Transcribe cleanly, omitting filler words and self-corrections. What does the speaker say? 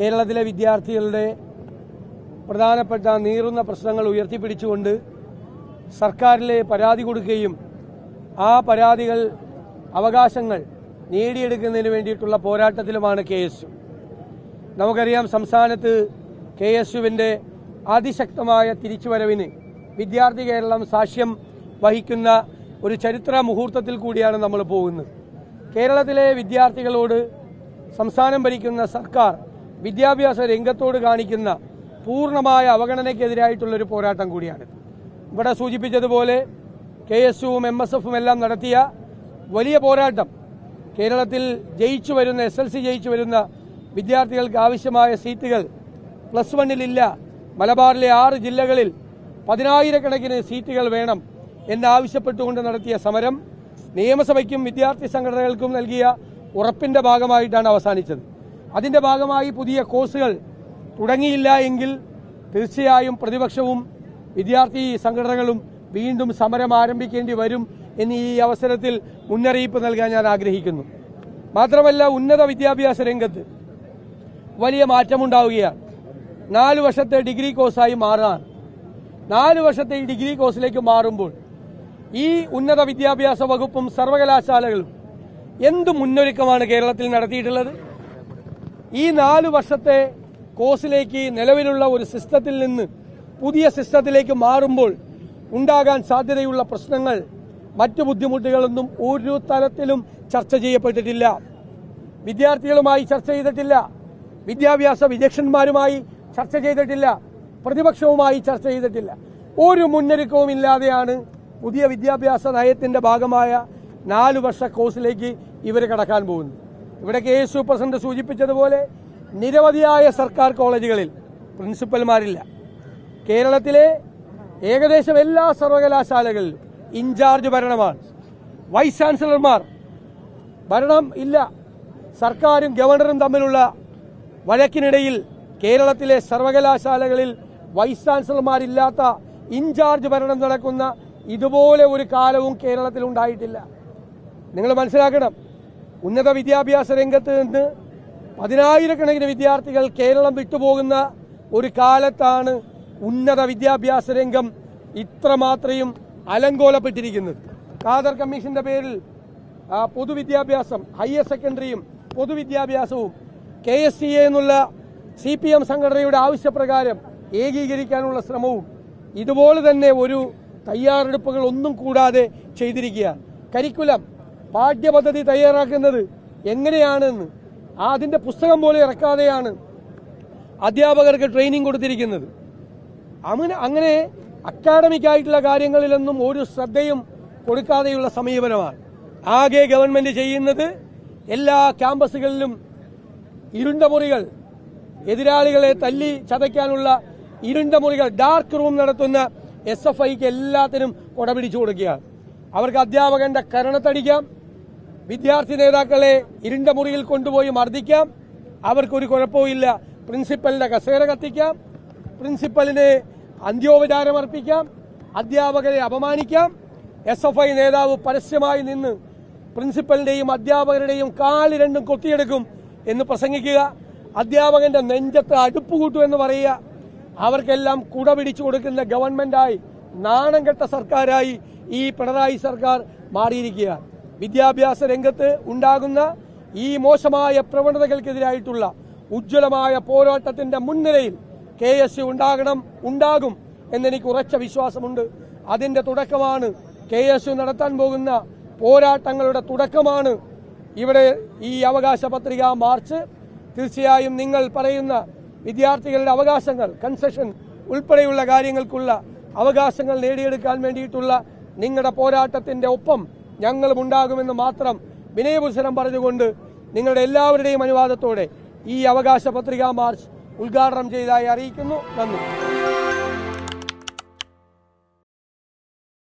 കേരളത്തിലെ വിദ്യാർത്ഥികളുടെ പ്രധാനപ്പെട്ട നീറുന്ന പ്രശ്നങ്ങൾ ഉയർത്തിപ്പിടിച്ചുകൊണ്ട് സർക്കാരിലെ പരാതി കൊടുക്കുകയും ആ പരാതികൾ അവകാശങ്ങൾ നേടിയെടുക്കുന്നതിന് വേണ്ടിയിട്ടുള്ള പോരാട്ടത്തിലുമാണ് KSU. നമുക്കറിയാം, സംസ്ഥാനത്ത് KSUവിൻ്റെ അതിശക്തമായ തിരിച്ചുവരവിന് വിദ്യാർത്ഥി കേരളം സാക്ഷ്യം വഹിക്കുന്ന ഒരു ചരിത്ര മുഹൂർത്തത്തിൽ കൂടിയാണ് നമ്മൾ പോകുന്നത്. കേരളത്തിലെ വിദ്യാർത്ഥികളോട് സംസ്ഥാനം ഭരിക്കുന്ന സർക്കാർ വിദ്യാഭ്യാസ രംഗത്തോട് കാണിക്കുന്ന പൂർണ്ണമായ അവഗണനയ്ക്കെതിരായിട്ടുള്ളൊരു പോരാട്ടം കൂടിയാണ്. ഇവിടെ സൂചിപ്പിച്ചതുപോലെ KSUവും MSFും എല്ലാം നടത്തിയ വലിയ പോരാട്ടം കേരളത്തിൽ ജയിച്ചു വരുന്ന SLC ജയിച്ചു വരുന്ന വിദ്യാർത്ഥികൾക്ക് ആവശ്യമായ സീറ്റുകൾ +1 മലബാറിലെ 6 ജില്ലകളിൽ 10,000-കണക്കിന് സീറ്റുകൾ വേണം എന്നാവശ്യപ്പെട്ടുകൊണ്ട് നടത്തിയ സമരം നിയമസഭയ്ക്കും വിദ്യാർത്ഥി സംഘടനകൾക്കും നൽകിയ ഉറപ്പിന്റെ ഭാഗമായിട്ടാണ് അവസാനിച്ചത്. അതിന്റെ ഭാഗമായി പുതിയ കോഴ്സുകൾ തുടങ്ങിയില്ല എങ്കിൽ തീർച്ചയായും പ്രതിപക്ഷവും വിദ്യാർത്ഥി സംഘടനകളും വീണ്ടും സമരം ആരംഭിക്കേണ്ടി വരും എന്ന് ഈ അവസരത്തിൽ മുന്നറിയിപ്പ് നൽകാൻ ഞാൻ ആഗ്രഹിക്കുന്നു. മാത്രമല്ല, ഉന്നത വിദ്യാഭ്യാസ രംഗത്ത് വലിയ മാറ്റമുണ്ടാവുകയാണ്. 4 വർഷത്തെ ഡിഗ്രി കോഴ്സായി മാറാൻ 4 വർഷത്തെ ഈ ഡിഗ്രി കോഴ്സിലേക്ക് മാറുമ്പോൾ ഈ ഉന്നത വിദ്യാഭ്യാസ വകുപ്പും സർവകലാശാലകളും എന്ത് മുന്നൊരുക്കമാണ് കേരളത്തിൽ നടത്തിയിട്ടുള്ളത്? ഈ 4 വർഷത്തെ കോഴ്സിലേക്ക് നിലവിലുള്ള ഒരു സിസ്റ്റത്തിൽ നിന്ന് പുതിയ സിസ്റ്റത്തിലേക്ക് മാറുമ്പോൾ ഉണ്ടാകാൻ സാധ്യതയുള്ള പ്രശ്നങ്ങൾ, മറ്റു ബുദ്ധിമുട്ടുകളൊന്നും ഒരു തലത്തിലും ചർച്ച ചെയ്യപ്പെട്ടിട്ടില്ല. വിദ്യാർത്ഥികളുമായി ചർച്ച ചെയ്തിട്ടില്ല, വിദ്യാഭ്യാസ വിദഗ്ധന്മാരുമായി ചർച്ച ചെയ്തിട്ടില്ല, പ്രതിപക്ഷവുമായി ചർച്ച ചെയ്തിട്ടില്ല. ഒരു മുന്നൊരുക്കവും ഇല്ലാതെയാണ് പുതിയ വിദ്യാഭ്യാസ നയത്തിന്റെ ഭാഗമായ 4 വർഷ കോഴ്സിലേക്ക് ഇവർ കടക്കാൻ പോകുന്നത്. ഇവിടെ KSU പ്രസിഡന്റ് സൂചിപ്പിച്ചതുപോലെ നിരവധിയായ സർക്കാർ കോളേജുകളിൽ പ്രിൻസിപ്പൽമാരില്ല. കേരളത്തിലെ ഏകദേശം എല്ലാ സർവകലാശാലകളിലും ഇൻചാർജ് ഭരണമാണ്. വൈസ് ചാൻസലർമാർ ഭരണം ഇല്ല. സർക്കാരും ഗവർണറും തമ്മിലുള്ള വഴക്കിനിടയിൽ കേരളത്തിലെ സർവകലാശാലകളിൽ വൈസ് ചാൻസലർമാരില്ലാത്ത ഇൻചാർജ് ഭരണം നടക്കുന്ന ഇതുപോലെ ഒരു കാലവും കേരളത്തിൽ ഉണ്ടായിട്ടില്ല. നിങ്ങൾ മനസ്സിലാക്കണം, ഉന്നത വിദ്യാഭ്യാസ രംഗത്ത് നിന്ന് 10,000-കണക്കിന് വിദ്യാർത്ഥികൾ കേരളം വിട്ടുപോകുന്ന ഒരു കാലത്താണ് ഉന്നത വിദ്യാഭ്യാസ രംഗം ഇത്രമാത്രയും അലങ്കോലപ്പെട്ടിരിക്കുന്നത്. ഖാദർ കമ്മീഷന്റെ പേരിൽ പൊതുവിദ്യാഭ്യാസം, ഹയർ സെക്കൻഡറിയും പൊതുവിദ്യാഭ്യാസവും KSCA എന്നുള്ള CPM സംഘടനയുടെ ആവശ്യപ്രകാരം ഏകീകരിക്കാനുള്ള ശ്രമവും ഇതുപോലെ തന്നെ ഒരു തയ്യാറെടുപ്പുകൾ ഒന്നും കൂടാതെ ചെയ്തിരിക്കുകയാണ്. കരിക്കുലം, പാഠ്യപദ്ധതി തയ്യാറാക്കുന്നത് എങ്ങനെയാണെന്ന് അതിന്റെ പുസ്തകം പോലെ ഇറക്കാതെയാണ് അധ്യാപകർക്ക് ട്രെയിനിങ് കൊടുത്തിരിക്കുന്നത്. അങ്ങനെ അക്കാഡമിക് ആയിട്ടുള്ള കാര്യങ്ങളിലൊന്നും ഒരു ശ്രദ്ധയും കൊടുക്കാതെയുള്ള സമീപനമാണ്. ആകെ ഗവൺമെന്റ് ചെയ്യുന്നത് എല്ലാ ക്യാമ്പസുകളിലും ഇരുണ്ട മുറികൾ, എതിരാളികളെ തല്ലി ചതയ്ക്കാനുള്ള ഇരുണ്ട മുറികൾ, ഡാർക്ക് റൂം നടത്തുന്ന SFIക്ക് എല്ലാത്തിനും കൊടപിടിച്ചു കൊടുക്കുകയാണ്. അവർക്ക് അധ്യാപകന്റെ കരണത്തടിക്കാം, വിദ്യാർത്ഥി നേതാക്കളെ ഇരുണ്ട മുറിയിൽ കൊണ്ടുപോയി മർദ്ദിക്കാം, അവർക്കൊരു കുഴപ്പമില്ല. പ്രിൻസിപ്പലിന്റെ കസേര കത്തിക്കാം, പ്രിൻസിപ്പലിന് അന്ത്യോപചാരം അർപ്പിക്കാം, അധ്യാപകരെ അപമാനിക്കാം. SFI നേതാവ് പരസ്യമായി നിന്ന് പ്രിൻസിപ്പലിന്റെയും അധ്യാപകരുടെയും കാല് രണ്ടും കൊത്തിയെടുക്കും എന്ന് പ്രസംഗിക്കുക, അധ്യാപകന്റെ നെഞ്ചത്ത് അടുപ്പ് കൂട്ടുമെന്ന് പറയുക. അവർക്കെല്ലാം കുട പിടിച്ചു കൊടുക്കുന്ന ഗവൺമെന്റായി, നാണം കെട്ട സർക്കാരായി ഈ പിണറായി സർക്കാർ മാറിയിരിക്കുക. വിദ്യാഭ്യാസ രംഗത്ത് ഉണ്ടാകുന്ന ഈ മോശമായ പ്രവണതകൾക്കെതിരായിട്ടുള്ള ഉജ്ജ്വലമായ പോരാട്ടത്തിന്റെ മുൻനിരയിൽ KSU ഉണ്ടാകും എന്നെനിക്ക് ഉറച്ച വിശ്വാസമുണ്ട്. അതിന്റെ തുടക്കമാണ് KSU നടത്താൻ പോകുന്ന പോരാട്ടങ്ങളുടെ തുടക്കമാണ് ഇവിടെ ഈ അവകാശ പത്രിക മാർച്ച്. തീർച്ചയായും നിങ്ങൾ പറയുന്ന വിദ്യാർത്ഥികളുടെ അവകാശങ്ങൾ, കൺസെഷൻ ഉൾപ്പെടെയുള്ള കാര്യങ്ങൾക്കുള്ള അവകാശങ്ങൾ നേടിയെടുക്കാൻ വേണ്ടിയിട്ടുള്ള നിങ്ങളുടെ പോരാട്ടത്തിന്റെ ഒപ്പം ഞങ്ങളും ഉണ്ടാകുമെന്ന് മാത്രം വിനയപുരസരം പറഞ്ഞുകൊണ്ട് നിങ്ങളുടെ എല്ലാവരുടെയും അനുവാദത്തോടെ ഈ അവകാശ പത്രിക മാർച്ച് ഉദ്ഘാടനം ചെയ്തതായി അറിയിക്കുന്നു. നന്ദി.